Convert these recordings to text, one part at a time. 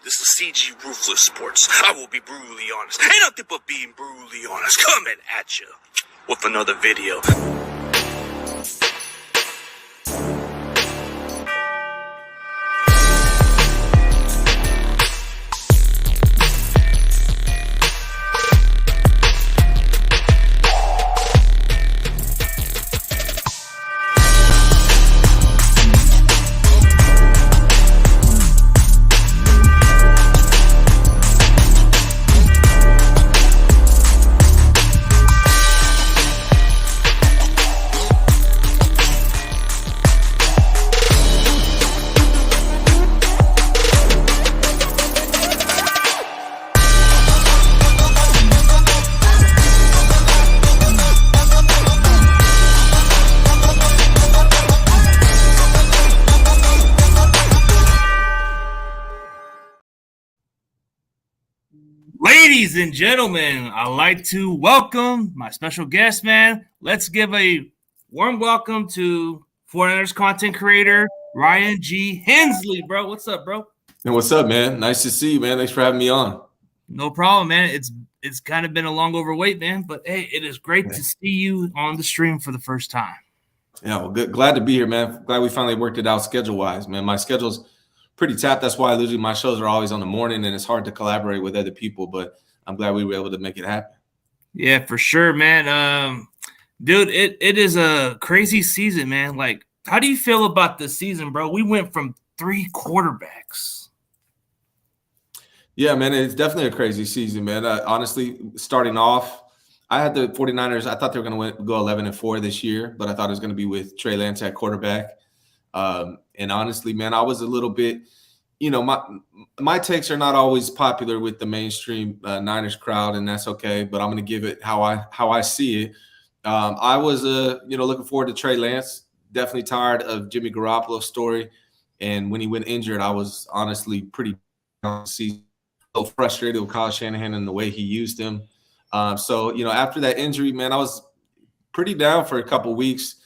This is CG Ruthless Sports. I will be brutally honest. Ain't nothing but being brutally honest. Coming at you with another video. Ladies and gentlemen, I'd like to welcome my special guest, man. Let's give a warm welcome to 49ers content creator, Ryan G. Hensley, bro. What's up, bro? And what's up, man? Nice to see you, man. Thanks for having me on. No problem, man. It's kind of been a long overwait, man. But, hey, it is great to see you on the stream for the first time. Yeah, well, good. Glad to be here, man. Glad we finally worked it out schedule-wise, man. My schedule's pretty tapped. That's why usually my shows are always on the morning, and it's hard to collaborate with other people. But I'm glad we were able to make it happen. Yeah, for sure, man. Dude, it is a crazy season, man. Like, how do you feel about this season, bro? We went from 3 quarterbacks. Yeah, man, it's definitely a crazy season, man. Honestly, starting off, I had the 49ers. I thought they were going to go 11-4 this year, but I thought it was going to be with Trey Lance at quarterback. And honestly, man, I was a little bit, my takes are not always popular with the mainstream Niners crowd, and that's okay. But I'm going to give it how I see it. I was, looking forward to Trey Lance. Definitely tired of Jimmy Garoppolo's story, and when he went injured, I was honestly pretty so frustrated with Kyle Shanahan and the way he used him. So after that injury, man, I was pretty down for a couple weeks,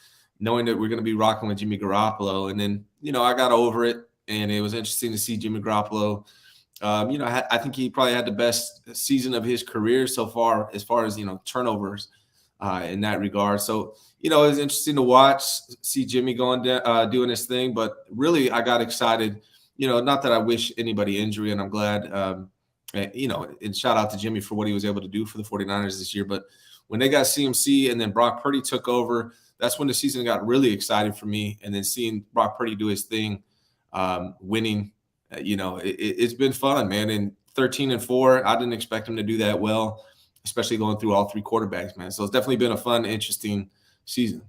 knowing that we're going to be rocking with Jimmy Garoppolo. And then, I got over it, and it was interesting to see Jimmy Garoppolo. I think he probably had the best season of his career so far as turnovers in that regard. So, it was interesting to watch, see Jimmy going doing his thing. But really, I got excited, not that I wish anybody injury, and I'm glad, and shout out to Jimmy for what he was able to do for the 49ers this year. But when they got CMC and then Brock Purdy took over, that's when the season got really exciting for me. And then seeing Brock Purdy do his thing, winning, it's been fun, man. And 13-4, I didn't expect him to do that well, especially going through all 3 quarterbacks, man. So it's definitely been a fun, interesting season.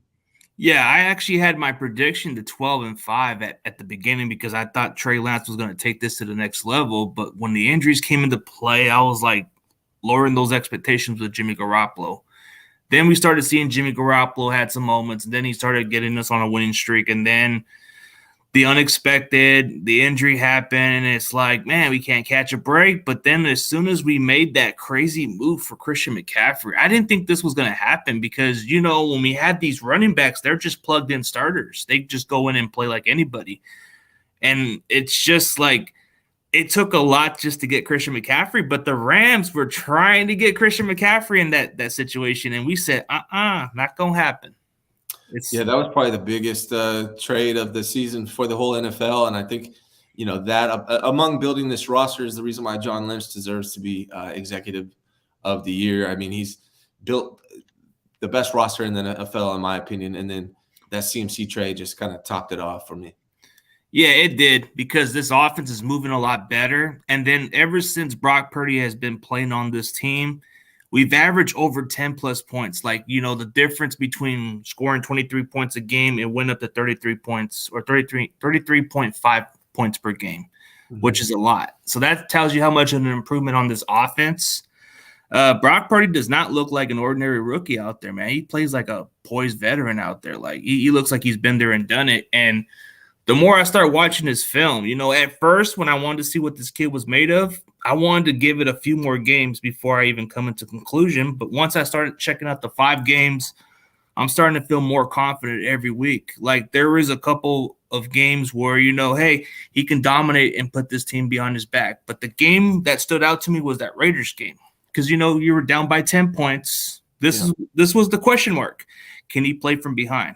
Yeah, I actually had my prediction to 12-5 at the beginning because I thought Trey Lance was going to take this to the next level. But when the injuries came into play, I was like lowering those expectations with Jimmy Garoppolo. Then we started seeing Jimmy Garoppolo had some moments, and then he started getting us on a winning streak. And then the unexpected, the injury happened, and it's like, man, we can't catch a break. But then as soon as we made that crazy move for Christian McCaffrey, I didn't think this was going to happen because, when we had these running backs, they're just plugged in starters. They just go in and play like anybody. And it's just like it took a lot just to get Christian McCaffrey, but the Rams were trying to get Christian McCaffrey in that situation, and we said, not going to happen. That was probably the biggest trade of the season for the whole NFL. And I think, that among building this roster is the reason why John Lynch deserves to be executive of the year. I mean, he's built the best roster in the NFL, in my opinion. And then that CMC trade just kind of topped it off for me. Yeah, it did, because this offense is moving a lot better. And then ever since Brock Purdy has been playing on this team, we've averaged over 10-plus points. Like, the difference between scoring 23 points a game, it went up to 33 points or 33.5 points per game, which is a lot. So that tells you how much of an improvement on this offense. Brock Purdy does not look like an ordinary rookie out there, man. He plays like a poised veteran out there. Like, he looks like he's been there and done it. And the more I start watching his film, at first when I wanted to see what this kid was made of, I wanted to give it a few more games before I even come into conclusion. But once I started checking out the 5 games, I'm starting to feel more confident every week. Like, there is a couple of games where, hey, he can dominate and put this team behind his back. But the game that stood out to me was that Raiders game because, you were down by 10 points. This was the question mark. Can he play from behind?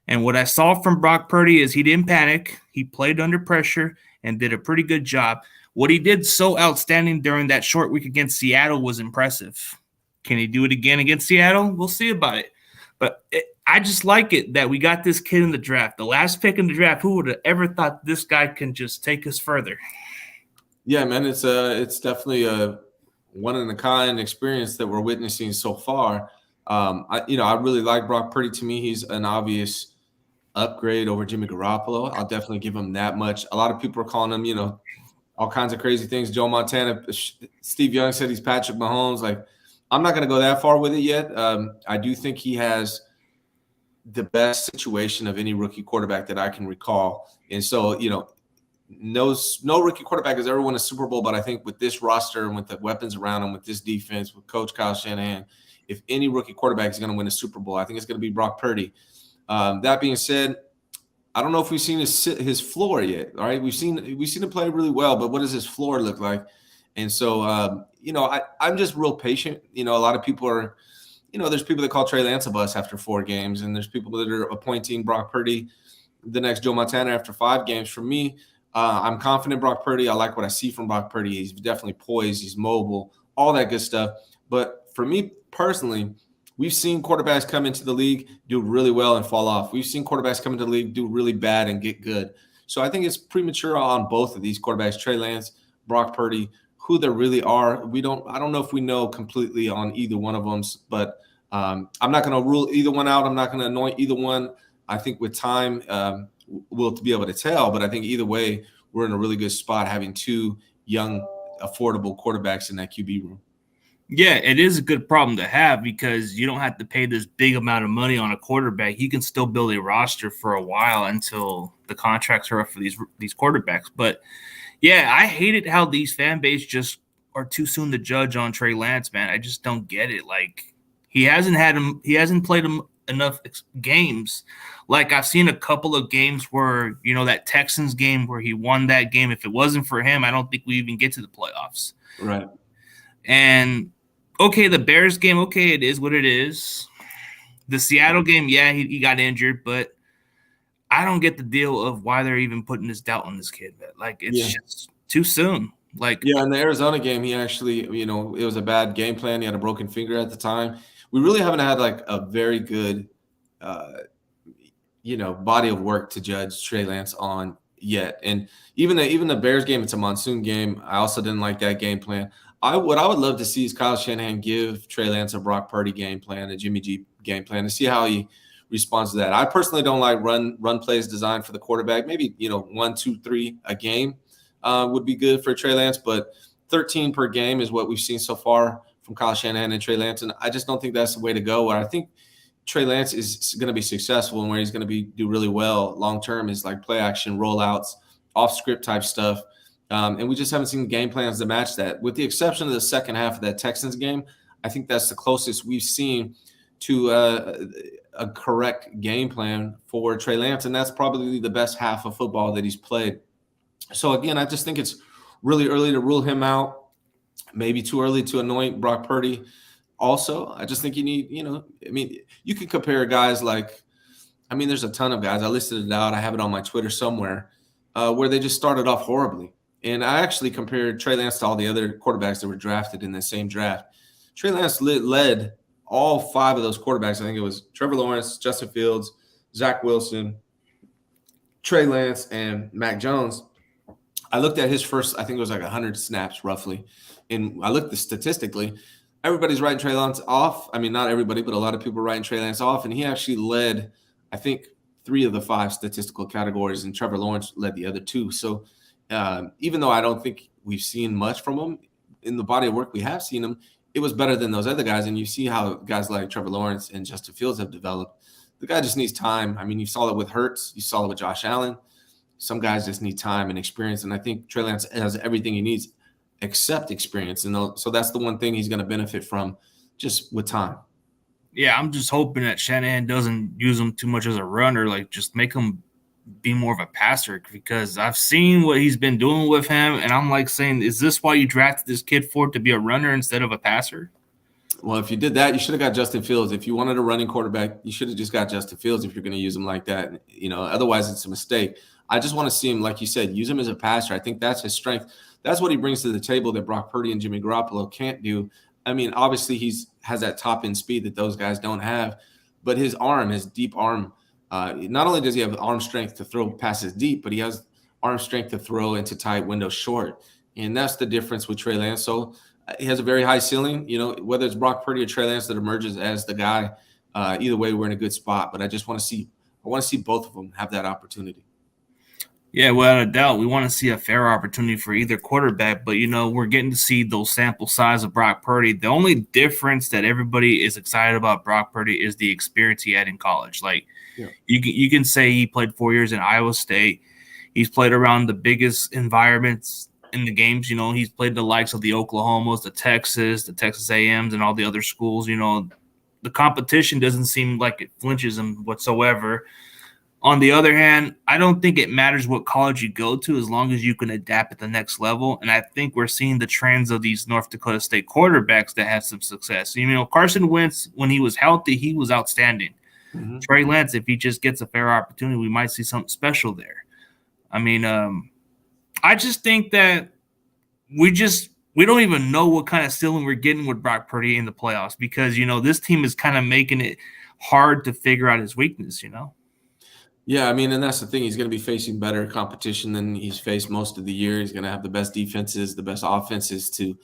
And what I saw from Brock Purdy is he didn't panic. He played under pressure and did a pretty good job. What he did so outstanding during that short week against Seattle was impressive. Can he do it again against Seattle? We'll see about it. But I just like it that we got this kid in the draft. The last pick in the draft, who would have ever thought this guy can just take us further? Yeah, man, it's definitely a one-in-a-kind experience that we're witnessing so far. I really like Brock Purdy. To me, he's an obvious upgrade over Jimmy Garoppolo. I'll definitely give him that much. A lot of people are calling him, all kinds of crazy things. Joe Montana, Steve Young said he's Patrick Mahomes. Like, I'm not going to go that far with it yet. I do think he has the best situation of any rookie quarterback that I can recall. And so, no rookie quarterback has ever won a Super Bowl, but I think with this roster and with the weapons around him, with this defense, with Coach Kyle Shanahan, if any rookie quarterback is going to win a Super Bowl, I think it's going to be Brock Purdy. That being said, I don't know if we've seen his floor yet. All right, we've seen him play really well, but what does his floor look like? And so, I'm just real patient. A lot of people are, there's people that call Trey Lance a bust after 4 games, and there's people that are appointing Brock Purdy the next Joe Montana after 5 games. For me, I'm confident Brock Purdy. I like what I see from Brock Purdy. He's definitely poised. He's mobile, all that good stuff. But for me personally, we've seen quarterbacks come into the league, do really well and fall off. We've seen quarterbacks come into the league, do really bad and get good. So I think it's premature on both of these quarterbacks, Trey Lance, Brock Purdy, who they really are. I don't know if we know completely on either one of them, but I'm not going to rule either one out. I'm not going to anoint either one. I think with time, we'll be able to tell, but I think either way, we're in a really good spot having 2 young, affordable quarterbacks in that QB room. Yeah, it is a good problem to have because you don't have to pay this big amount of money on a quarterback. You can still build a roster for a while until the contracts are up for these quarterbacks. But yeah, I hated how these fan base just are too soon to judge on Trey Lance, man. I just don't get it. Like he hasn't played him enough games. Like I've seen a couple of games where, that Texans game where he won that game. If it wasn't for him, I don't think we even get to the playoffs. Right. And okay, the Bears game, okay, it is what it is. The Seattle game, yeah, he got injured, but I don't get the deal of why they're even putting this doubt on this kid. Like, it's just too soon. Like, yeah, in the Arizona game, he actually, it was a bad game plan. He had a broken finger at the time. We really haven't had like a very good, body of work to judge Trey Lance on yet. And even the Bears game, it's a monsoon game. I also didn't like that game plan. What I would love to see is Kyle Shanahan give Trey Lance a Brock Purdy game plan, a Jimmy G game plan, to see how he responds to that. I personally don't like run plays designed for the quarterback. Maybe 1, 2, 3 a game would be good for Trey Lance, but 13 per game is what we've seen so far from Kyle Shanahan and Trey Lance, and I just don't think that's the way to go. Where I think Trey Lance is going to be successful and where he's going to do really well long term is like play action, rollouts, off script type stuff. And we just haven't seen game plans to match that. With the exception of the second half of that Texans game, I think that's the closest we've seen to a correct game plan for Trey Lance, and that's probably the best half of football that he's played. So, again, I just think it's really early to rule him out, maybe too early to anoint Brock Purdy. Also, I just think you need, you can compare guys like, there's a ton of guys. I listed it out. I have it on my Twitter somewhere where they just started off horribly. And I actually compared Trey Lance to all the other quarterbacks that were drafted in the same draft. Trey Lance led all 5 of those quarterbacks. I think it was Trevor Lawrence, Justin Fields, Zach Wilson, Trey Lance, and Mac Jones. I looked at his first, I think it was like 100 snaps roughly. And I looked statistically, everybody's writing Trey Lance off. Not everybody, but a lot of people are writing Trey Lance off. And he actually led, I think, 3 of the 5 statistical categories, and Trevor Lawrence led the other 2. So, even though I don't think we've seen much from him in the body of work we have seen him, it was better than those other guys. And you see how guys like Trevor Lawrence and Justin Fields have developed. The guy just needs time. You saw it with Hurts. You saw it with Josh Allen. Some guys just need time and experience. And I think Trey Lance has everything he needs except experience. And so that's the one thing he's going to benefit from just with time. Yeah, I'm just hoping that Shanahan doesn't use him too much as a runner. Like, just make him be more of a passer, because I've seen what he's been doing with him, and I'm like saying, is this why you drafted this kid for to be a runner instead of a passer? Well, if you did that, you should have got Justin Fields. If you wanted a running quarterback, you should have just got Justin Fields if you're going to use him like that. Otherwise it's a mistake. I just want to see him, like you said, use him as a passer. I think that's his strength. That's what he brings to the table that Brock Purdy and Jimmy Garoppolo can't do. I mean, obviously has that top end speed that those guys don't have, but his arm, his deep arm, not only does he have arm strength to throw passes deep, but he has arm strength to throw into tight windows short. And that's the difference with Trey Lance. So he has a very high ceiling, whether it's Brock Purdy or Trey Lance that emerges as the guy. Either way, we're in a good spot, but I want to see both of them have that opportunity. Yeah, without a doubt, we want to see a fair opportunity for either quarterback, but we're getting to see those sample size of Brock Purdy. The only difference that everybody is excited about Brock Purdy is the experience he had in college. Like, you can say he played 4 years in Iowa State. He's played around the biggest environments in the games. He's played the likes of the Oklahomas, the Texas A&Ms, and all the other schools. The competition doesn't seem like it flinches him whatsoever. On the other hand, I don't think it matters what college you go to as long as you can adapt at the next level. And I think we're seeing the trends of these North Dakota State quarterbacks that have some success. Carson Wentz, when he was healthy, he was outstanding. Mm-hmm. Trey Lance, if he just gets a fair opportunity, we might see something special there. I mean, I just think that we don't even know what kind of ceiling we're getting with Brock Purdy in the playoffs, because, this team is kind of making it hard to figure out his weakness, Yeah, I mean, and that's the thing. He's going to be facing better competition than he's faced most of the year. He's going to have the best defenses, the best offenses to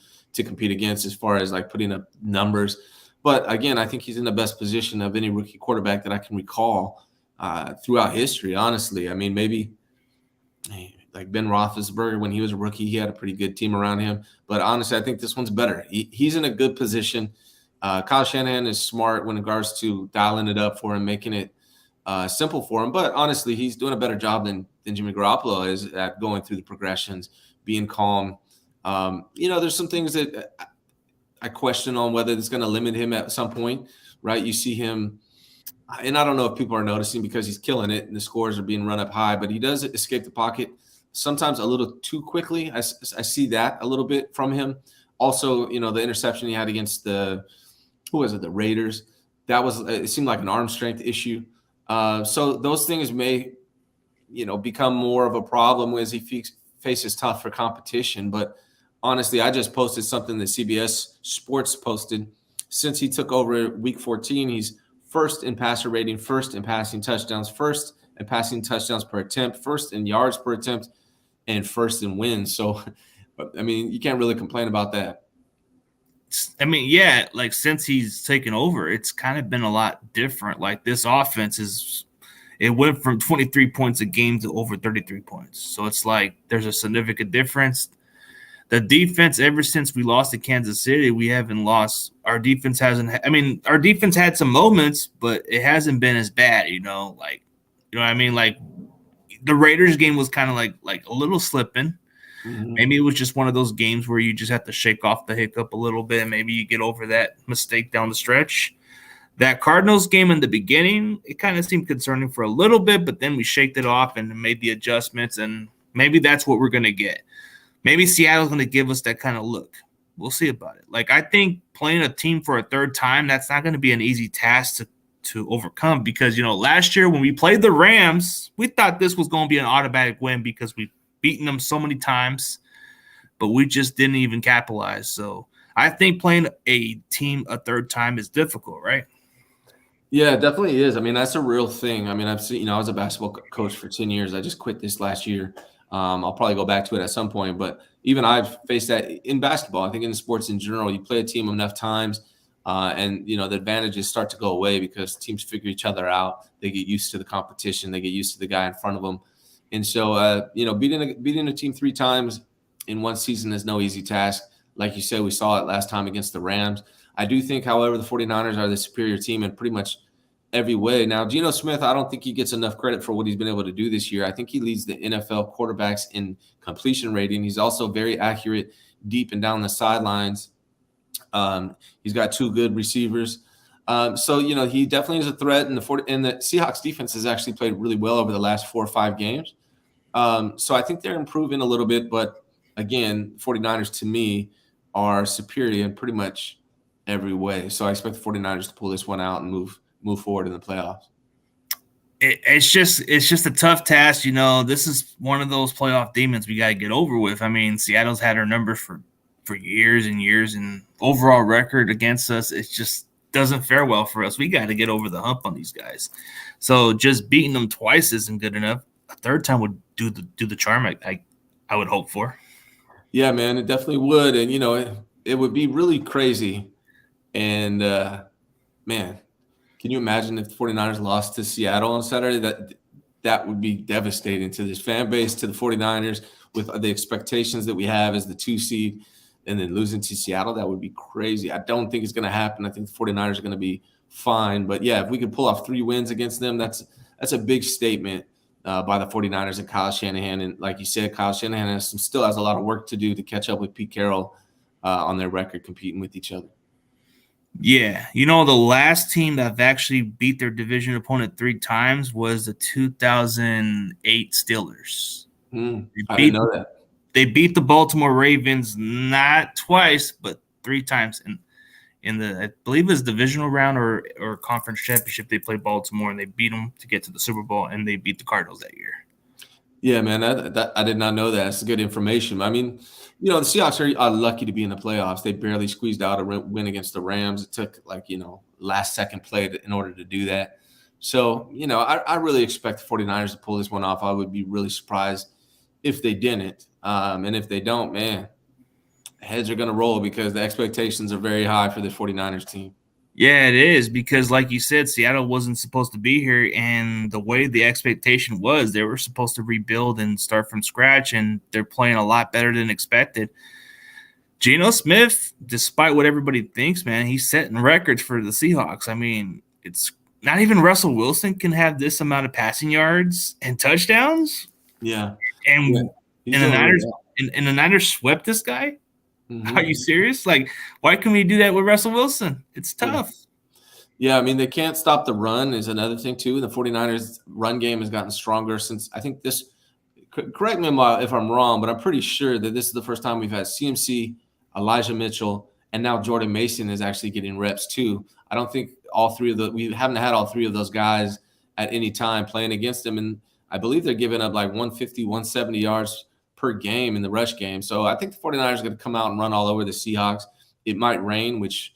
compete against as far as like putting up numbers. But again, I think he's in the best position of any rookie quarterback that I can recall throughout history, honestly. I mean, maybe like Ben Roethlisberger, when he was a rookie, he had a pretty good team around him. But honestly, I think this one's better. He's in a good position. Kyle Shanahan is smart when it regards to dialing it up for him, making it simple for him. But honestly, he's doing a better job than Jimmy Garoppolo is at going through the progressions, being calm. There's some things that I question on whether it's going to limit him at some point, right? You see him, and I don't know if people are noticing because he's killing it and the scores are being run up high, but he does escape the pocket sometimes a little too quickly. I see that a little bit from him. Also, the interception he had against the Raiders, it seemed like an arm strength issue. So those things may, become more of a problem as he faces tougher competition. But honestly, I just posted something that CBS Sports posted. Since he took over week 14, he's first in passer rating, first in passing touchdowns, first in passing touchdowns per attempt, first in yards per attempt, and first in wins. So, I mean, you can't really complain about that. I mean, yeah, like since he's taken over, it's kind of been a lot different. Like this offense it went from 23 points a game to over 33 points. So it's like there's a significant difference. The defense, ever since we lost to Kansas City, we haven't lost. Our defense our defense had some moments, but it hasn't been as bad, what I mean? Like the Raiders game was kind of like a little slipping. Mm-hmm. Maybe it was just one of those games where you just have to shake off the hiccup a little bit. Maybe you get over that mistake down the stretch. That Cardinals game in the beginning, it kind of seemed concerning for a little bit, but then we shaked it off and made the adjustments, and maybe that's what we're going to get. Maybe Seattle's going to give us that kind of look. We'll see about it. Like, I think playing a team for a third time, that's not going to be an easy task to overcome, because, last year when we played the Rams, we thought this was going to be an automatic win because we've beaten them so many times, but we just didn't even capitalize. So I think playing a team a third time is difficult, right? Yeah, it definitely is. I mean, that's a real thing. I mean, I've seen, I was a basketball coach for 10 years. I just quit this last year. I'll probably go back to it at some point, but even I've faced that in basketball. I think in sports in general, you play a team enough times and, the advantages start to go away because teams figure each other out. They get used to the competition. They get used to the guy in front of them. And so, beating a team 3 times in one season is no easy task. Like you said, we saw it last time against the Rams. I do think, however, the 49ers are the superior team in pretty much every way. Now, Geno Smith, I don't think he gets enough credit for what he's been able to do this year. I think he leads the NFL quarterbacks in completion rating. He's also very accurate deep and down the sidelines. He's got 2 good receivers. So he definitely is a threat, and the Seahawks defense has actually played really well over the last 4 or 5 games. So I think they're improving a little bit, but again, 49ers to me are superior in pretty much every way. So I expect the 49ers to pull this one out and move forward in the playoffs. It's just a tough task. This is one of those playoff demons we got to get over with. I mean, Seattle's had our number for years and years, and overall record against us, it just doesn't fare well for us. We got to get over the hump on these guys. So just beating them twice isn't good enough. A third time would do the charm I would hope for. Yeah, man, it definitely would. And, it would be really crazy. And, man, can you imagine if the 49ers lost to Seattle on Saturday? That would be devastating to this fan base, to the 49ers, with the expectations that we have as the 2 seed, and then losing to Seattle. That would be crazy. I don't think it's going to happen. I think the 49ers are going to be fine. But, yeah, if we could pull off 3 wins against them, that's a big statement by the 49ers and Kyle Shanahan. And like you said, Kyle Shanahan still has a lot of work to do to catch up with Pete Carroll on their record competing with each other. Yeah. The last team that actually beat their division opponent 3 times was the 2008 Steelers. I didn't know that. They beat the Baltimore Ravens not twice, but 3 times. And in the, I believe it was divisional round or conference championship, they played Baltimore and they beat them to get to the Super Bowl, and they beat the Cardinals that year. Yeah, man, that I did not know that. That's good information. I mean, the Seahawks are lucky to be in the playoffs. They barely squeezed out a win against the Rams. It took last second play in order to do that. So, I really expect the 49ers to pull this one off. I would be really surprised if they didn't. And if they don't, man, heads are going to roll because the expectations are very high for the 49ers team. Yeah, it is, because like you said, Seattle wasn't supposed to be here, and the way the expectation was, they were supposed to rebuild and start from scratch, and they're playing a lot better than expected. Geno Smith, despite what everybody thinks, man, he's setting records for the Seahawks. I mean, it's not even Russell Wilson can have this amount of passing yards and touchdowns. Yeah. And the Niners swept this guy? Mm-hmm. Are you serious? Like, why can we do that with Russell Wilson? It's tough. Yeah, I mean, they can't stop the run is another thing, too. The 49ers run game has gotten stronger since, I think this – correct me if I'm wrong, but I'm pretty sure that this is the first time we've had CMC, Elijah Mitchell, and now Jordan Mason is actually getting reps, too. I don't think we haven't had all 3 of those guys at any time playing against them, and I believe they're giving up like 150, 170 yards per game in the rush game. So I think the 49ers are going to come out and run all over the Seahawks. It might rain, which,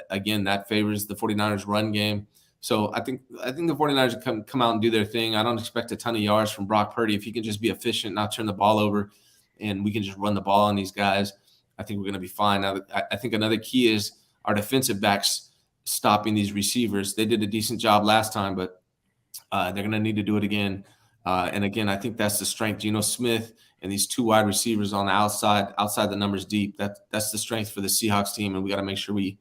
again, that favors the 49ers run game. So I think the 49ers come out and do their thing. I don't expect a ton of yards from Brock Purdy. If he can just be efficient, not turn the ball over, and we can just run the ball on these guys, I think we're going to be fine. Now, I think another key is our defensive backs stopping these receivers. They did a decent job last time, but they're going to need to do it again. And again, I think that's the strength. Geno Smith and these 2 wide receivers on the outside the numbers deep. That's the strength for the Seahawks team, and we got to make sure we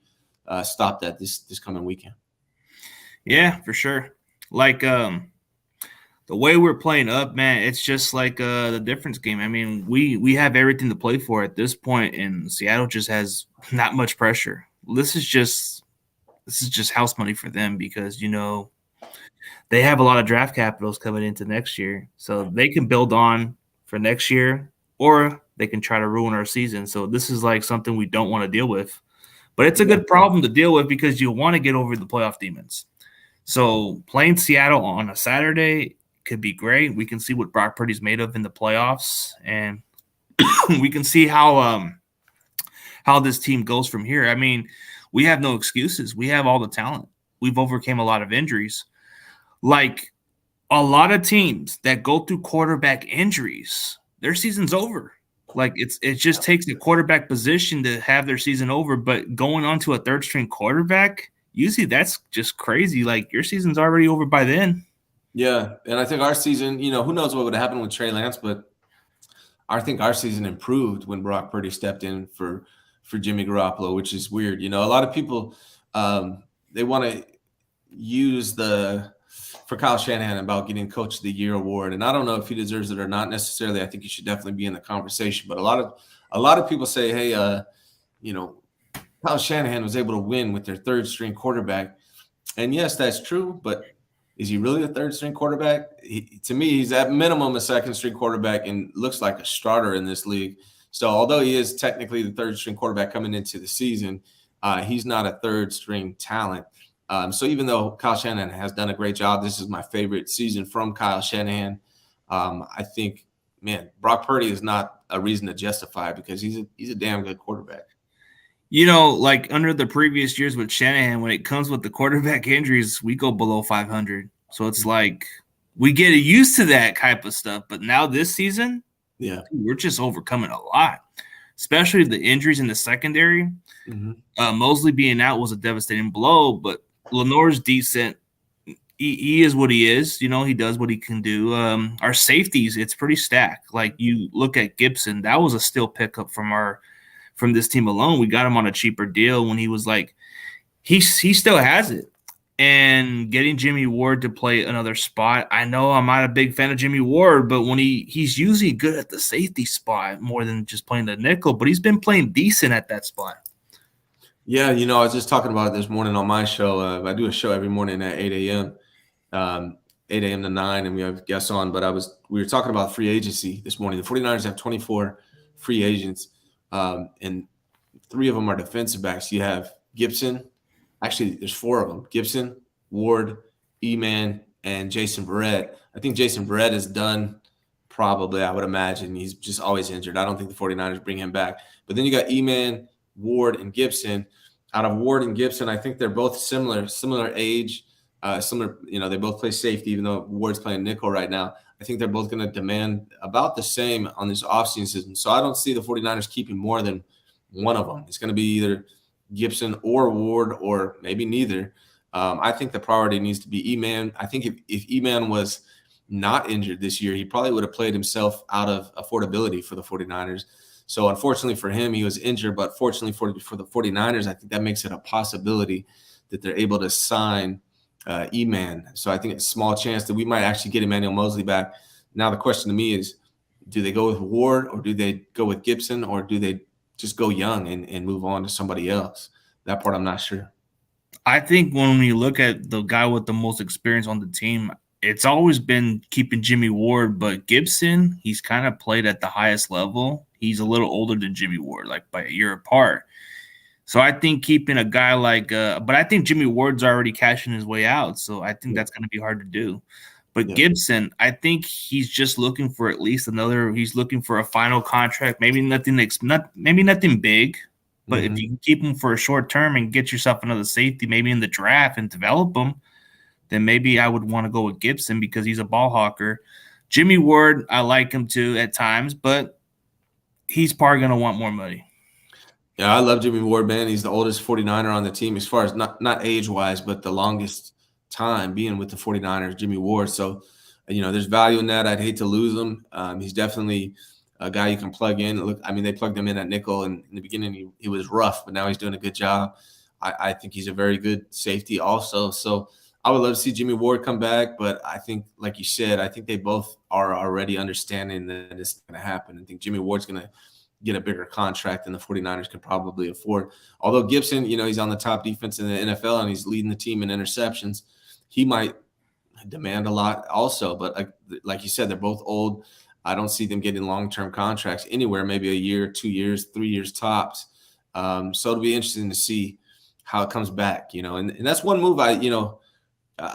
stop that this coming weekend. Yeah, for sure. Like the way we're playing up, man, it's just like the difference game. I mean, we have everything to play for at this point, and Seattle just has not much pressure. This is just house money for them because they have a lot of draft capitals coming into next year, so they can build on for next year, or they can try to ruin our season. So this is like something we don't want to deal with, but it's a good problem to deal with because you want to get over the playoff demons. So playing Seattle on a Saturday could be great. We can see what Brock Purdy's made of in the playoffs, and we can see how this team goes from here. I mean, we have no excuses. We have all the talent. We've overcame a lot of injuries. Like a lot of teams that go through quarterback injuries, their season's over. Like it just takes a quarterback position to have their season over, but going on to a third string quarterback, usually that's just crazy. Like your season's already over by then. Yeah, and I think our season, who knows what would have happened with Trey Lance, but I think our season improved when Brock Purdy stepped in for Jimmy Garoppolo, which is weird. A lot of people they want to use for Kyle Shanahan about getting Coach of the Year award, and I don't know if he deserves it or not necessarily. I think he should definitely be in the conversation. But a lot of people say, hey, Kyle Shanahan was able to win with their third string quarterback. And yes, that's true, but is he really a third string quarterback? To me, he's at minimum a second string quarterback and looks like a starter in this league. So although he is technically the third string quarterback coming into the season, he's not a third string talent. So even though Kyle Shanahan has done a great job, this is my favorite season from Kyle Shanahan. I think, man, Brock Purdy is not a reason to justify it because he's a damn good quarterback. You know, like under the previous years with Shanahan, when it comes with the quarterback injuries, we go below 500. So it's like we get used to that type of stuff. But now this season, yeah, we're just overcoming a lot, especially the injuries in the secondary. Mosley being out was a devastating blow, but Lenore's decent. He is what he is. You know, he does what he can do. Our safeties, it's pretty stacked. Like you look at Gibson, that was a steal pickup from this team alone. We got him on a cheaper deal when he was like, he still has it. And getting Jimmy Ward to play another spot, I know I'm not a big fan of Jimmy Ward, but when he's usually good at the safety spot more than just playing the nickel, but he's been playing decent at that spot. Yeah, you know, I was just talking about it this morning on my show. I do a show every morning at 8 a.m., 8 a.m. to 9, and we have guests on. But we were talking about free agency this morning. The 49ers have 24 free agents, and 3 of them are defensive backs. You have Gibson. Actually, there's 4 of them. Gibson, Ward, E-Man, and Jason Verrett. I think Jason Verrett is done probably, I would imagine. He's just always injured. I don't think the 49ers bring him back. But then you got E-Man, Ward, and Gibson. Out of Ward and Gibson, I think they're both similar age, similar. You know, they both play safety, even though Ward's playing nickel right now. I think they're both going to demand about the same on this offseason. So I don't see the 49ers keeping more than one of them. It's going to be either Gibson or Ward or maybe neither. I think the priority needs to be E-Man. I think if E-Man was not injured this year, he probably would have played himself out of affordability for the 49ers. So unfortunately for him, he was injured, but fortunately for the 49ers, I think that makes it a possibility that they're able to sign E-Man. So I think it's a small chance that we might actually get Emmanuel Mosley back. Now the question to me is, do they go with Ward or do they go with Gibson or do they just go young and move on to somebody else? That part I'm not sure. I think when you look at the guy with the most experience on the team, it's always been keeping Jimmy Ward, but Gibson, he's kind of played at the highest level. He's a little older than Jimmy Ward, like by a year apart. So I think keeping a guy like but I think Jimmy Ward's already cashing his way out, so I think that's going to be hard to do. But Gibson, I think he's just looking for at least another. He's looking for a final contract, maybe nothing big, but if you can keep him for a short term and get yourself another safety, maybe in the draft and develop him, then maybe I would want to go with Gibson because he's a ball hawker. Jimmy Ward, I like him too at times, but he's probably going to want more money. Yeah, I love Jimmy Ward, man. He's the oldest 49er on the team as far as not age-wise, but the longest time being with the 49ers, Jimmy Ward. So, you know, there's value in that. I'd hate to lose him. He's definitely a guy you can plug in. Look, I mean, they plugged him in at nickel, and in the beginning he was rough, but now he's doing a good job. I think he's a very good safety also. So I would love to see Jimmy Ward come back, but I think, like you said, I think they both are already understanding that it's going to happen. I think Jimmy Ward's going to get a bigger contract than the 49ers can probably afford. Although Gibson, you know, he's on the top defense in the NFL and he's leading the team in interceptions. He might demand a lot also, but like you said, they're both old. I don't see them getting long-term contracts anywhere, maybe a year, 2 years, 3 years tops. So it'll be interesting to see how it comes back, you know, and that's one move I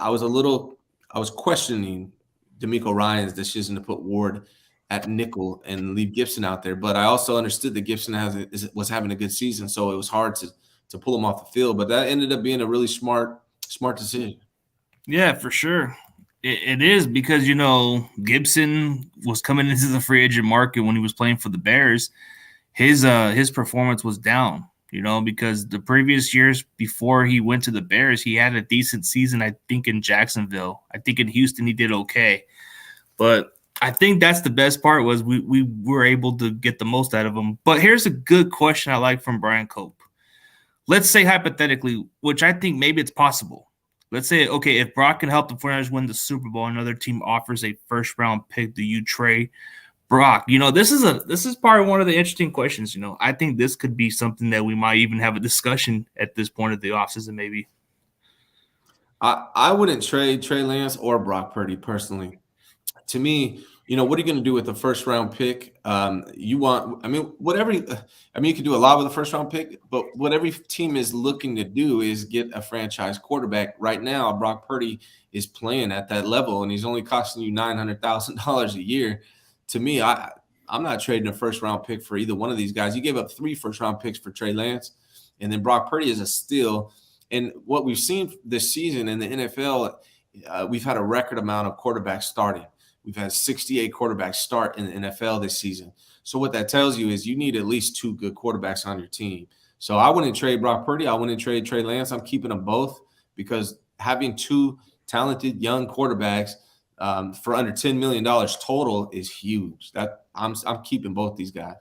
was questioning DeMeco Ryans' decision to put Ward at nickel and leave Gibson out there. But I also understood that Gibson was having a good season, so it was hard to pull him off the field. But that ended up being a really smart decision. Yeah, for sure. It is because, you know, Gibson was coming into the free agent market when he was playing for the Bears. His performance was down, you know, because the previous years before he went to the Bears, he had a decent season, I think, in Jacksonville. I think in Houston he did okay. But I think that's the best part was we were able to get the most out of him. But here's a good question I like from Brian Cope. Let's say hypothetically, which I think maybe it's possible. Let's say, okay, if Brock can help the 49ers win the Super Bowl, another team offers a first-round pick, do you trade Brock? You know, this is probably one of the interesting questions. You know, I think this could be something that we might even have a discussion at this point of the offseason maybe. I wouldn't trade Trey Lance or Brock Purdy personally. To me, what are you going to do with the first round pick? You want, I mean, whatever. I mean, you can do a lot with the first round pick, but what every team is looking to do is get a franchise quarterback. Right now, Brock Purdy is playing at that level, and he's only costing you $900,000 a year. To me, I'm not trading a first round pick for either one of these guys. You gave up 3 first round picks for Trey Lance, and then Brock Purdy is a steal. And what we've seen this season in the NFL, we've had a record amount of quarterbacks starting. We've had 68 quarterbacks start in the NFL this season. So what that tells you is you need at least 2 good quarterbacks on your team. So I wouldn't trade Brock Purdy. I wouldn't trade Trey Lance. I'm keeping them both because having 2 talented young quarterbacks for under $10 million total is huge. That I'm keeping both these guys.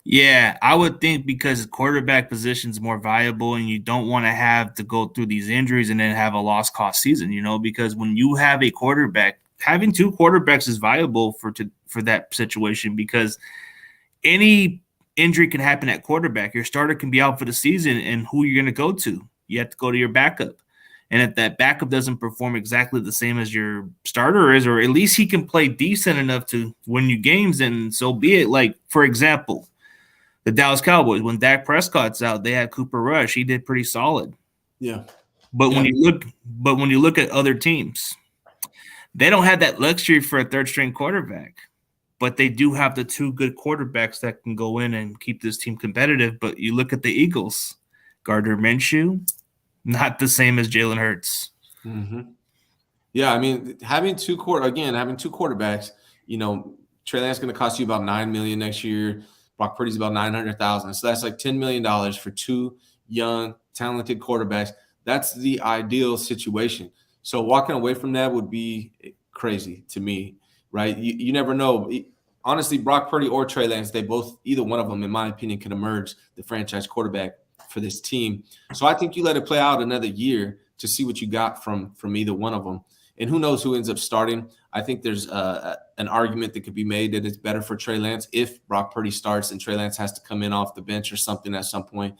Yeah, I would think because the quarterback position is more valuable and you don't want to have to go through these injuries and then have a lost cost season, because when you have a quarterback, having 2 quarterbacks is valuable for that situation because any injury can happen at quarterback. Your starter can be out for the season, and who you're going to go to? You have to go to your backup. And if that backup doesn't perform exactly the same as your starter is, or at least he can play decent enough to win you games, then so be it. Like, for example, the Dallas Cowboys, when Dak Prescott's out, they had Cooper Rush. He did pretty solid. Yeah. But when you look at other teams, they don't have that luxury for a third string quarterback, but they do have the 2 good quarterbacks that can go in and keep this team competitive. But you look at the Eagles, Gardner Minshew, not the same as Jalen Hurts. Mm-hmm. Yeah, I mean, having 2 quarterbacks, Trey Lance is going to cost you about $9 million next year. Brock Purdy's about $900,000. So that's like $10 million for 2 young, talented quarterbacks. That's the ideal situation. So walking away from that would be crazy to me, right? You never know. Honestly, Brock Purdy or Trey Lance, either one of them, in my opinion, can emerge the franchise quarterback for this team. So I think you let it play out another year to see what you got from either one of them. And who knows who ends up starting. I think there's an argument that could be made that it's better for Trey Lance if Brock Purdy starts and Trey Lance has to come in off the bench or something at some point.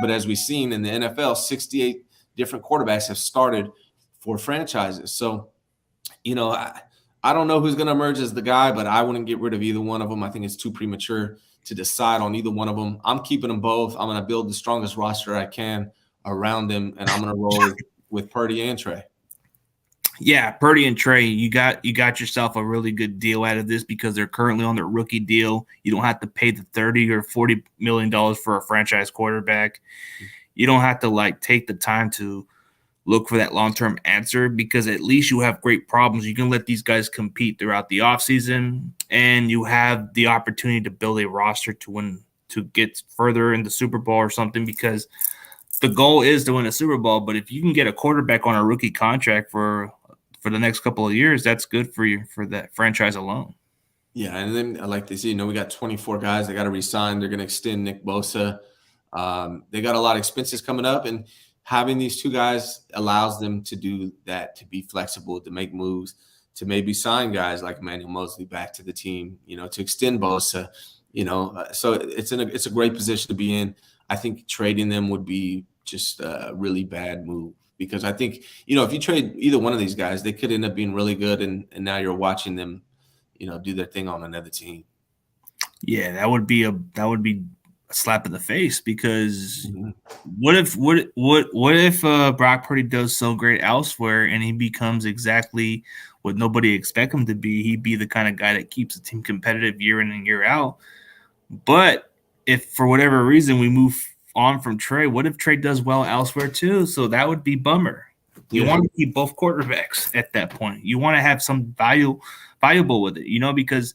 But as we've seen in the NFL, 68 different quarterbacks have started for franchises. So, I don't know who's going to emerge as the guy, but I wouldn't get rid of either one of them. I think it's too premature to decide on either one of them. I'm keeping them both. I'm going to build the strongest roster I can around them, and I'm going to roll with Purdy and Trey. Yeah, Purdy and Trey, you got yourself a really good deal out of this because they're currently on their rookie deal. You don't have to pay the $30 or $40 million for a franchise quarterback. You don't have to take the time to look for that long-term answer because at least you have great problems. You can let these guys compete throughout the offseason, and you have the opportunity to build a roster to get further in the Super Bowl or something because the goal is to win a Super Bowl. But if you can get a quarterback on a rookie contract for the next couple of years, that's good for you for that franchise alone. Yeah, and then like they say, we got 24 guys they got to re-sign. They're going to extend Nick Bosa. They got a lot of expenses coming up, and having these 2 guys allows them to do that, to be flexible, to make moves, to maybe sign guys like Emmanuel Mosley back to the team, to extend Bosa, so it's a great position to be in. I think trading them would be just a really bad move because I think, if you trade either one of these guys, they could end up being really good. And now you're watching them, do their thing on another team. Yeah, that would be a slap in the face because what if Brock Purdy does so great elsewhere and he becomes exactly what nobody expect him to be? He'd be the kind of guy that keeps the team competitive year in and year out. But if for whatever reason we move on from Trey, what if Trey does well elsewhere too? So that would be bummer. You want to keep both quarterbacks at that point. You want to have some valuable with it, because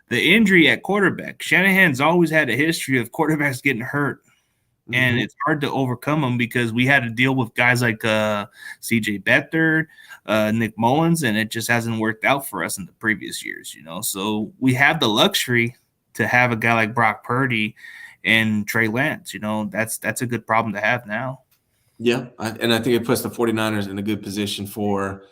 the injury at quarterback, Shanahan's always had a history of quarterbacks getting hurt. And it's hard to overcome them because we had to deal with guys like C.J. Beathard, Nick Mullins, and it just hasn't worked out for us in the previous years, So we have the luxury to have a guy like Brock Purdy and Trey Lance. That's a good problem to have now. Yeah, and I think it puts the 49ers in a good position for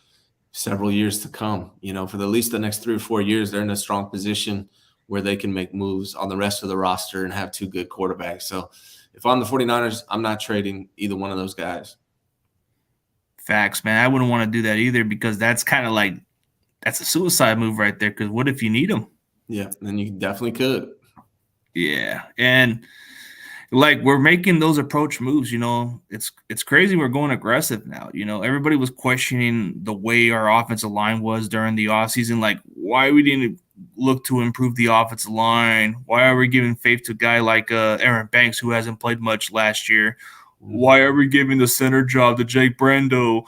several years to come. For at least the next 3 or 4 years, they're in a strong position where they can make moves on the rest of the roster and have 2 good quarterbacks. So if I'm the 49ers, I'm not trading either one of those guys. Facts, man. I wouldn't want to do that either because that's kind of like that's a suicide move right there. Because what if you need him? Yeah, and you definitely could. Yeah, and like we're making those approach moves. It's crazy. We're going aggressive now. Everybody was questioning the way our offensive line was during the offseason. Like, why we didn't look to improve the offensive line? Why are we giving faith to a guy like Aaron Banks who hasn't played much last year? Why are we giving the center job to Jake Brendo?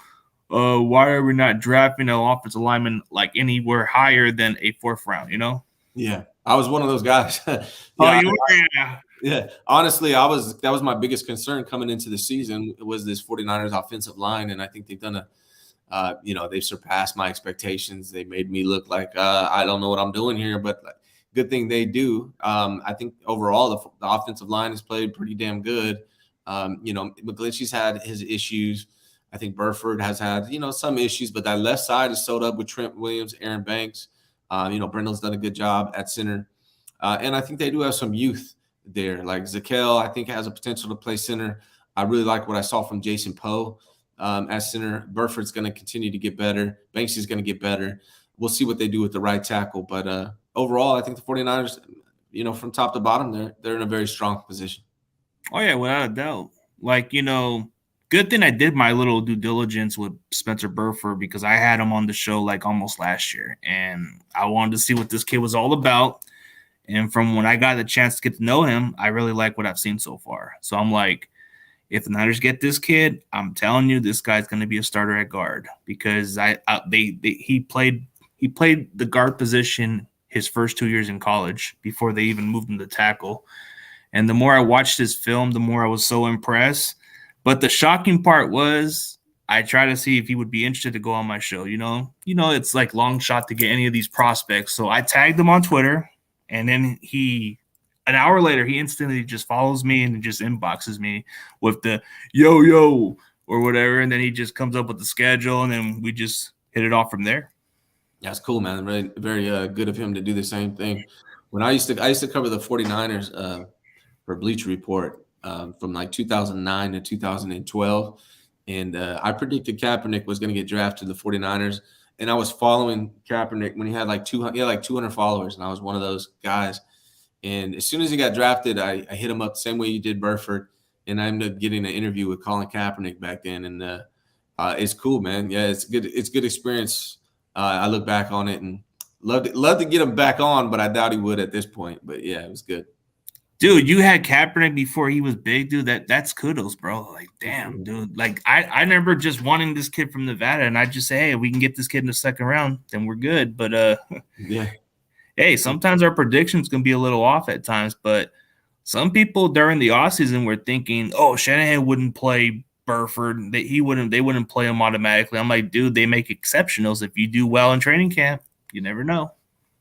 Why are we not drafting an offensive lineman like anywhere higher than a 4th round? Yeah, I was one of those guys. Oh, Yeah, you were, yeah. yeah. Honestly, that was my biggest concern coming into the season was this 49ers offensive line, and I think they've done they've surpassed my expectations. They made me look like I don't know what I'm doing here, but good thing they do. I think overall the offensive line has played pretty damn good. McGlinchey's had his issues. I think Burford has had some issues, but that left side is sewed up with Trent Williams, Aaron Banks. Brendel's done a good job at center. And I think they do have some youth there. Like Zakel, I think has a potential to play center. I really like what I saw from Jason Poe as center. Burford's going to continue to get better. Banks is going to get better. We'll see what they do with the right tackle. But overall, I think the 49ers, from top to bottom, they're in a very strong position. Oh, yeah, without a doubt. Like, good thing I did my little due diligence with Spencer Burford because I had him on the show like almost last year. And I wanted to see what this kid was all about. And from when I got the chance to get to know him, I really like what I've seen so far. So I'm like, if the Niners get this kid, I'm telling you, this guy's going to be a starter at guard because he played the guard position his first 2 years in college before they even moved him to tackle. And the more I watched his film, the more I was so impressed. But the shocking part was I tried to see if he would be interested to go on my show. It's like long shot to get any of these prospects. So I tagged him on Twitter. And then an hour later, he instantly just follows me and just inboxes me with the yo or whatever. And then he just comes up with the schedule and then we just hit it off from there. That's cool, man. Very, very good of him to do the same thing. When I used to cover the 49ers for Bleacher Report from like 2009 to 2012. And I predicted Kaepernick was going to get drafted to the 49ers. And I was following Kaepernick when he had like 200 followers, and I was one of those guys. And as soon as he got drafted, I hit him up the same way you did Burford, and I ended up getting an interview with Colin Kaepernick back then. And it's cool, man. Yeah, it's good. It's good experience. I look back on it and love to get him back on, but I doubt he would at this point. But yeah, it was good. Dude, you had Kaepernick before he was big, dude. That's kudos, bro. Like, damn, dude. Like, I remember just wanting this kid from Nevada, and I just say, hey, we can get this kid in the second round, then we're good. But yeah, hey, sometimes our predictions can be a little off at times. But some people during the offseason were thinking, oh, Shanahan wouldn't play Burford. They wouldn't play him automatically. I'm like, dude, they make exceptionals. If you do well in training camp, you never know.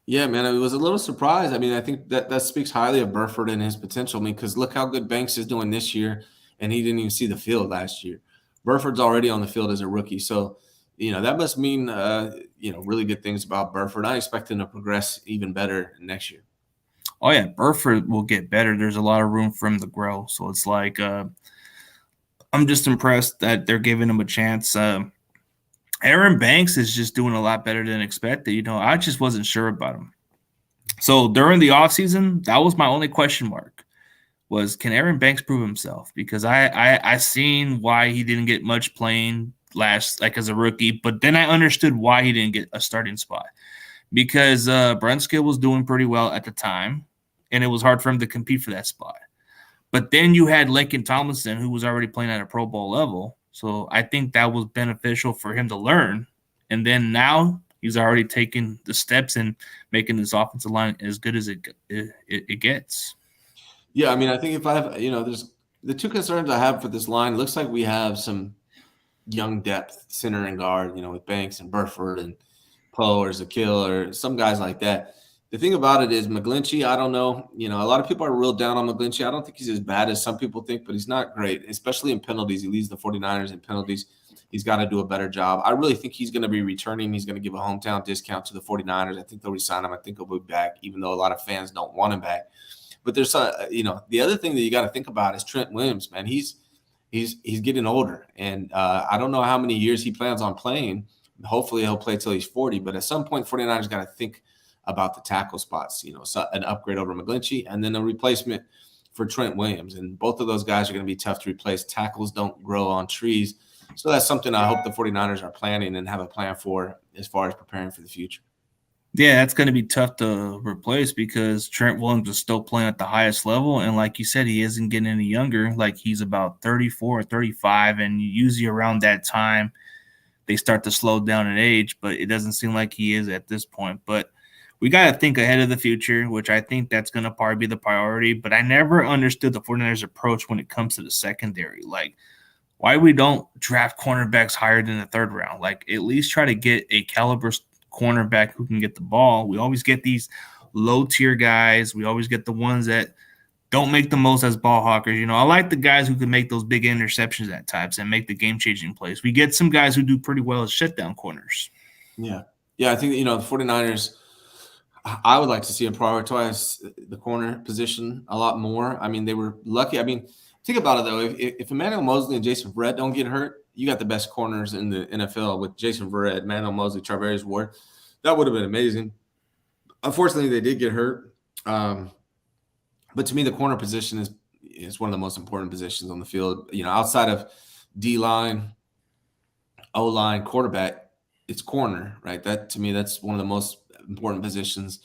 Yeah, man, I was a little surprised. I mean, I think that speaks highly of Burford and his potential. I mean, because look how good Banks is doing this year, and he didn't even see the field last year. Burford's already on the field as a rookie. So, that must mean, really good things about Burford. I expect him to progress even better next year. Oh, yeah, Burford will get better. There's a lot of room for him to grow. So it's like I'm just impressed that they're giving him a chance. Aaron Banks is just doing a lot better than expected. I just wasn't sure about him. So during the offseason, that was my only question mark was, can Aaron Banks prove himself? Because I seen why he didn't get much playing as a rookie, but then I understood why he didn't get a starting spot. Because Brunskill was doing pretty well at the time, and it was hard for him to compete for that spot. But then you had Laken Tomlinson, who was already playing at a Pro Bowl level. So I think that was beneficial for him to learn. And then now he's already taken the steps in making this offensive line as good as it gets. Yeah, I mean, I think if I have, there's the two concerns I have for this line. It looks like we have some young depth, center and guard, with Banks and Burford and Poe or Zakill or some guys like that. The thing about it is McGlinchey, I don't know. A lot of people are real down on McGlinchey. I don't think he's as bad as some people think, but he's not great, especially in penalties. He leads the 49ers in penalties. He's got to do a better job. I really think he's going to be returning. He's going to give a hometown discount to the 49ers. I think they'll resign him. I think he'll be back, even though a lot of fans don't want him back. But there's the other thing that you got to think about is Trent Williams, man. He's he's getting older, and I don't know how many years he plans on playing. Hopefully he'll play till he's 40, but at some point 49ers got to think about the tackle spots, so an upgrade over McGlinchey and then a replacement for Trent Williams. And both of those guys are going to be tough to replace. Tackles don't grow on trees. So that's something I hope the 49ers are planning and have a plan for as far as preparing for the future. Yeah, that's going to be tough to replace because Trent Williams is still playing at the highest level. And like you said, he isn't getting any younger. Like he's about 34 or 35. And usually around that time, they start to slow down in age. But it doesn't seem like he is at this point. But we got to think ahead of the future, which I think that's going to probably be the priority. But I never understood the 49ers approach when it comes to the secondary. Like, why we don't draft cornerbacks higher than the third round? Like, at least try to get a caliber cornerback who can get the ball. We always get these low-tier guys. We always get the ones that don't make the most as ball hawkers. I like the guys who can make those big interceptions at times and make the game-changing plays. We get some guys who do pretty well as shutdown corners. Yeah. Yeah, I think, the 49ers, I would like to see them prioritize the corner position a lot more. I mean, they were lucky. I mean, think about it, though. If Emmanuel Mosley and Jason Verrett don't get hurt, you got the best corners in the NFL with Jason Verrett, Emmanuel Mosley, Charvarius Ward. That would have been amazing. Unfortunately, they did get hurt. But to me, the corner position is one of the most important positions on the field. Outside of D-line, O-line, quarterback, it's corner, right? That, to me, that's one of the most important positions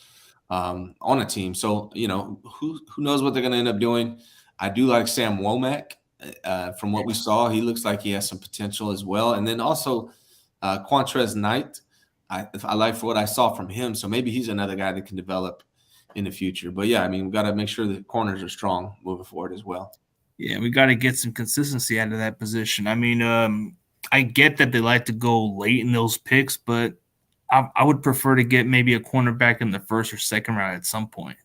on a team. So, who knows what they're going to end up doing. I do like Sam Womack. From what we saw, he looks like he has some potential as well. And then also Quantrez Knight, I like for what I saw from him. So maybe he's another guy that can develop in the future. But, yeah, I mean, we've got to make sure the corners are strong moving forward as well. Yeah, we got to get some consistency out of that position. I mean, I get that they like to go late in those picks, but I would prefer to get maybe a cornerback in the first or second round at some point.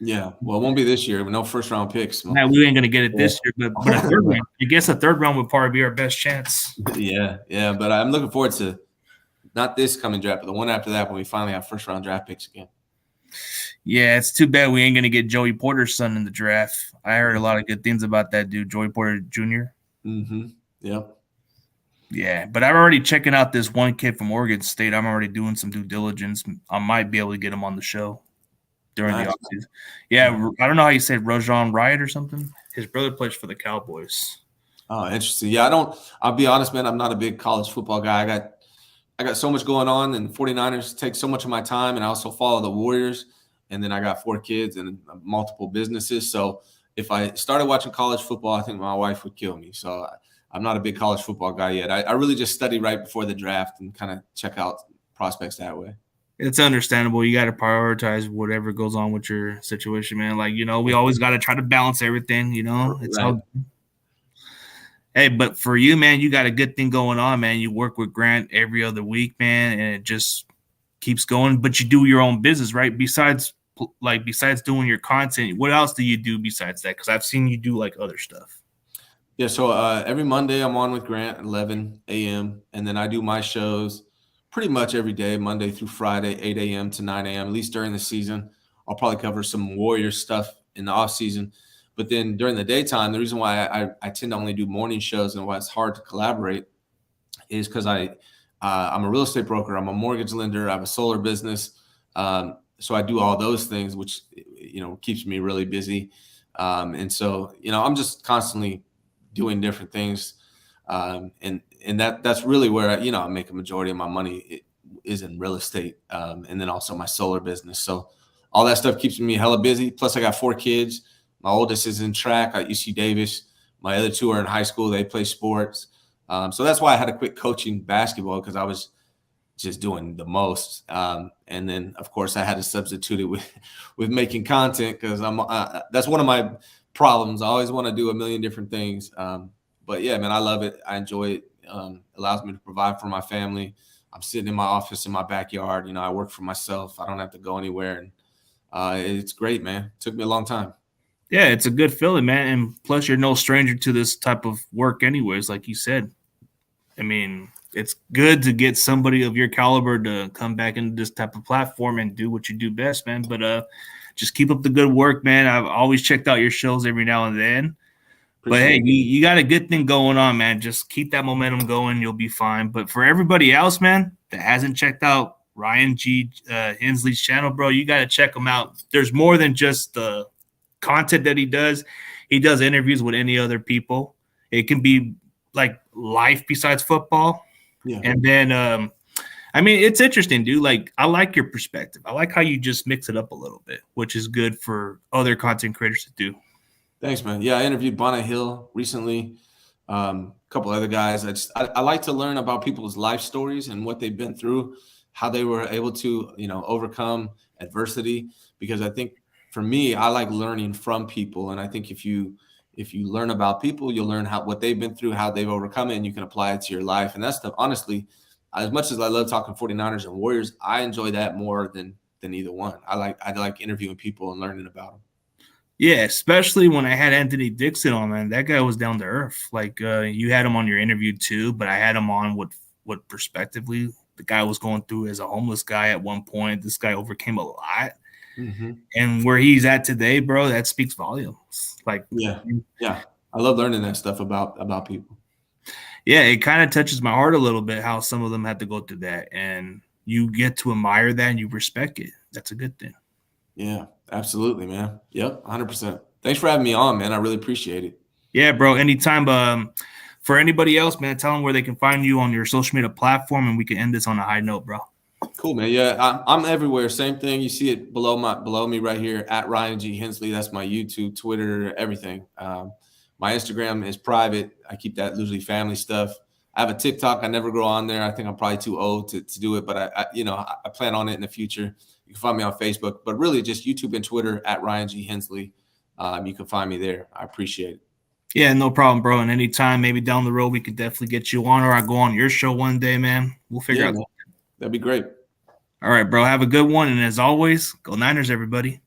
Yeah, well, it won't be this year. No first-round picks. Now, we ain't going to get it this year, but a third round. I guess a third round would probably be our best chance. Yeah, but I'm looking forward to not this coming draft, but the one after that when we finally have first-round draft picks again. Yeah, it's too bad we ain't going to get Joey Porter's son in the draft. I heard a lot of good things about that dude, Joey Porter Jr. Mm-hmm. Yep. Yeah, but I'm already checking out this one kid from Oregon State. I'm already doing some due diligence. I might be able to get him on the show during the offseason. Yeah, I don't know how you say Rajon Wright or something. His brother plays for the Cowboys. Oh, interesting. Yeah, I'll be honest, man, I'm not a big college football guy. I got so much going on, and 49ers take so much of my time, and I also follow the Warriors, and then I got 4 kids and multiple businesses. So if I started watching college football, I think my wife would kill me. So I'm not a big college football guy yet. I really just study right before the draft and kind of check out prospects that way. It's understandable. You got to prioritize whatever goes on with your situation, man. Like, we always got to try to balance everything, It's right. all. Hey, but for you, man, you got a good thing going on, man. You work with Grant every other week, man, and it just keeps going. But you do your own business, right? Besides doing your content, what else do you do besides that? Because I've seen you do like other stuff. Yeah, so every Monday I'm on with Grant at 11 a.m. And then I do my shows pretty much every day, Monday through Friday, 8 a.m. to 9 a.m., at least during the season. I'll probably cover some Warriors stuff in the off season. But then during the daytime, the reason why I tend to only do morning shows and why it's hard to collaborate is because I'm a real estate broker. I'm a mortgage lender. I have a solar business. So I do all those things, which, keeps me really busy. And so, I'm just constantly doing different things. And that's really where, I make a majority of my money is in real estate. And then also my solar business. So all that stuff keeps me hella busy. Plus I got 4 kids. My oldest is in track at UC Davis. My other 2 are in high school. They play sports. So that's why I had to quit coaching basketball, because I was just doing the most. And then, of course, I had to substitute it with making content, because that's one of my problems. I always want to do a million different things. But, yeah, man, I love it. I enjoy it. It allows me to provide for my family. I'm sitting in my office in my backyard. I work for myself. I don't have to go anywhere. And it's great, man. It took me a long time. Yeah, it's a good feeling, man. And plus, you're no stranger to this type of work anyways, like you said. I mean, it's good to get somebody of your caliber to come back into this type of platform and do what you do best, man. But just keep up the good work, man. I've always checked out your shows every now and then. But hey, Appreciate it. you got a good thing going on, man. Just keep that momentum going. You'll be fine. But for everybody else, man, that hasn't checked out Ryan G. Hensley's channel, bro, you got to check him out. There's more than just the content that he does. He does interviews with any other people. It can be like life besides football. Yeah. And then, I mean, it's interesting, dude. Like, I like your perspective. I like how you just mix it up a little bit, which is good for other content creators to do. Thanks, man. Yeah, I interviewed Bonnet Hill recently. A couple other guys. I like to learn about people's life stories and what they've been through, how they were able to, overcome adversity. Because I think for me, I like learning from people, and I think if you learn about people, you'll learn what they've been through, how they've overcome it, and you can apply it to your life. And that's honestly, as much as I love talking 49ers and Warriors, I enjoy that more than either one. I like interviewing people and learning about them. Yeah, especially when I had Anthony Dixon on, man. That guy was down to earth. Like, you had him on your interview too, but I had him on what perspectively the guy was going through as a homeless guy at one point. This guy overcame a lot. Mm-hmm. And where he's at today, bro, that speaks volumes. Like, yeah. I love learning that stuff about people. Yeah, it kind of touches my heart a little bit how some of them had to go through that. And you get to admire that and you respect it. That's a good thing. Yeah, absolutely, man. Yep, 100%. Thanks for having me on, man. I really appreciate it. Yeah, bro. Anytime. For anybody else, man, tell them where they can find you on your social media platform, and we can end this on a high note, bro. Cool, man. Yeah, I'm everywhere. Same thing. You see it below me right here at Ryan G. Hensley. That's my YouTube, Twitter, everything. My Instagram is private. I keep that usually family stuff. I have a TikTok. I never go on there. I think I'm probably too old to do it, but I plan on it in the future. You can find me on Facebook, but really just YouTube and Twitter at Ryan G. Hensley. You can find me there. I appreciate it. Yeah, no problem, bro. And anytime, maybe down the road, we could definitely get you on, or I go on your show one day, man. We'll figure out. Man. That'd be great. All right, bro. Have a good one. And as always, go Niners, everybody.